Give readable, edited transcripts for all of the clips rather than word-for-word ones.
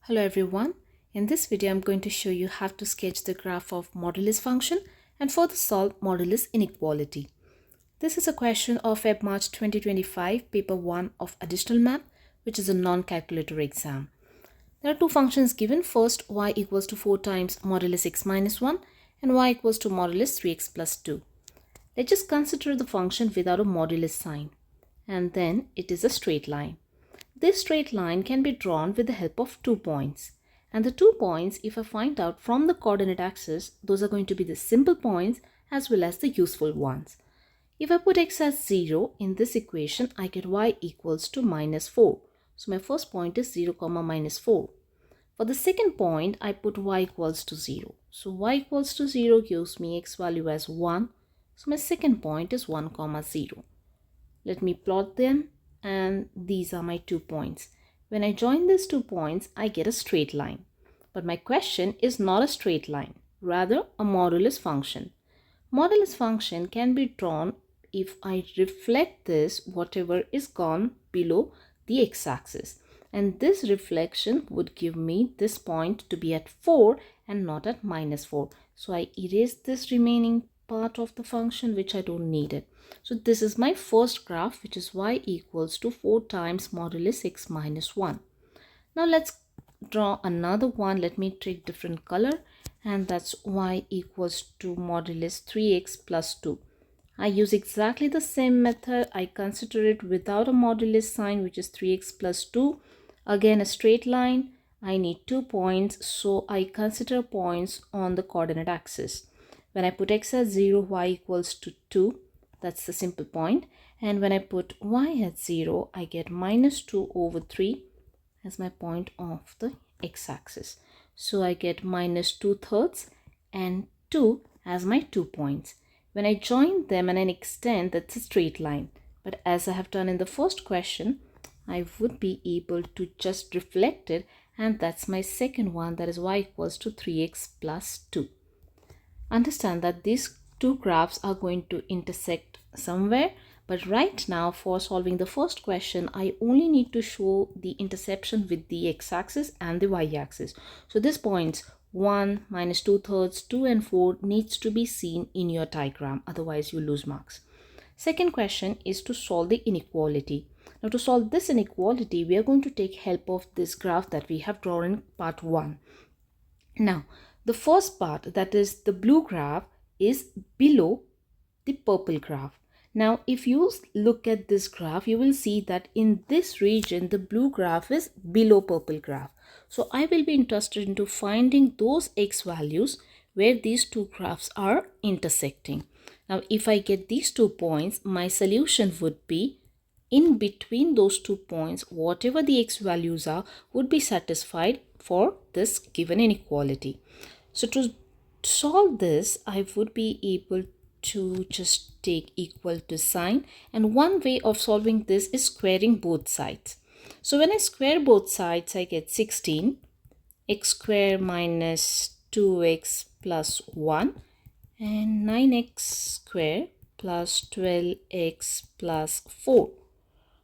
Hello everyone. In this video, I'm going to show you how to sketch the graph of modulus function and further solve modulus inequality. This is a question of Feb March 2025, paper 1 of additional math, which is a non-calculator exam. There are two functions given. First, y equals to 4 times modulus x minus 1 and y equals to modulus 3x plus 2. Let's just consider the function without a modulus sign, and then it is a straight line. This straight line can be drawn with the help of 2 points. And the 2 points, if I find out from the coordinate axis, those are going to be the simple points as well as the useful ones. If I put x as 0 in this equation, I get y equals to minus 4. So my first point is 0, minus 4. For the second point, I put y equals to 0. So y equals to 0 gives me x value as 1. So my second point is 1, 0. Let me plot them. And these are my 2 points. When I join these 2 points, I get a straight line. But my question is not a straight line, rather a modulus function. Modulus function can be drawn if I reflect this, whatever is gone below the x-axis. And this reflection would give me this point to be at 4 and not at minus 4. So I erase this remaining part of the function which I don't need it. So this is my first graph, which is y equals to 4 times modulus x minus 1. Now let's draw another one. Let me take different color, and that's y equals to modulus 3x plus 2. I use exactly the same method. I consider it without a modulus sign, which is 3x plus 2. Again, a straight line. I need 2 points, so I consider points on the coordinate axis. When I put x as 0, y equals to 2. That's the simple point. And when I put y at 0, I get minus 2 over 3 as my point of the x-axis. So I get minus 2/3 and 2 as my 2 points. When I join them and I extend, that's a straight line. But as I have done in the first question, I would be able to just reflect it, and that's my second one, that is y equals to 3x plus 2. Understand that these two graphs are going to intersect somewhere, but right now for solving the first question, I only need to show the intersection with the x-axis and the y-axis. So this points 1, minus 2/3, 2 and 4 needs to be seen in your diagram, otherwise you lose marks. Second question is to solve the inequality. Now to solve this inequality, we are going to take help of this graph that we have drawn in part 1. Now the first part, that is the blue graph, is below the purple graph. Now if you look at this graph, you will see that in this region the blue graph is below purple graph. So I will be interested into finding those x values where these two graphs are intersecting. Now if I get these 2 points, my solution would be in between those 2 points, whatever the x values are would be satisfied for this given inequality. So to solve this, I would be able to just take equal to sign, and one way of solving this is squaring both sides. So when I square both sides, I get 16 x square minus 2x plus 1 and 9x square plus 12x plus 4.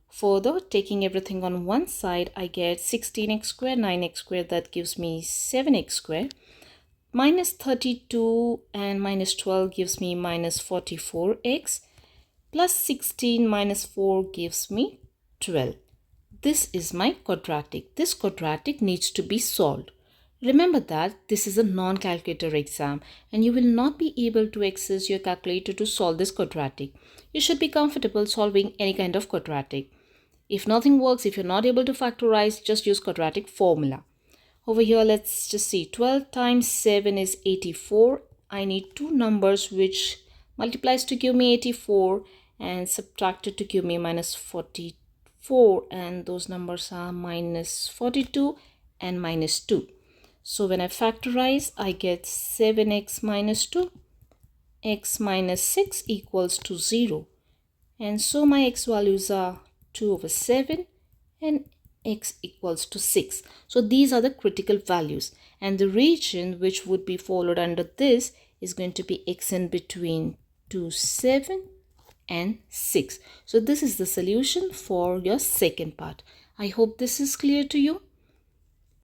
Further, taking everything on one side, I get 16x square, 9x square, that gives me 7x square. Minus 32 and minus 12 gives me minus 44x. Plus 16 minus 4 gives me 12. This is my quadratic. This quadratic needs to be solved. Remember that this is a non-calculator exam and you will not be able to access your calculator to solve this quadratic. You should be comfortable solving any kind of quadratic. If nothing works, if you're not able to factorize, just use quadratic formula. Over here, let's just see. 12 times 7 is 84. I need two numbers which multiplies to give me 84 and subtracted to give me minus 44. And those numbers are minus 42 and minus 2. So when I factorize, I get 7x minus 2. X minus 6 equals to 0. And so my x values are 2 over 7 and x equals to 6. So these are the critical values, and the region which would be followed under this is going to be x in between 2, 7 and 6. So this is the solution for your second part. I hope this is clear to you.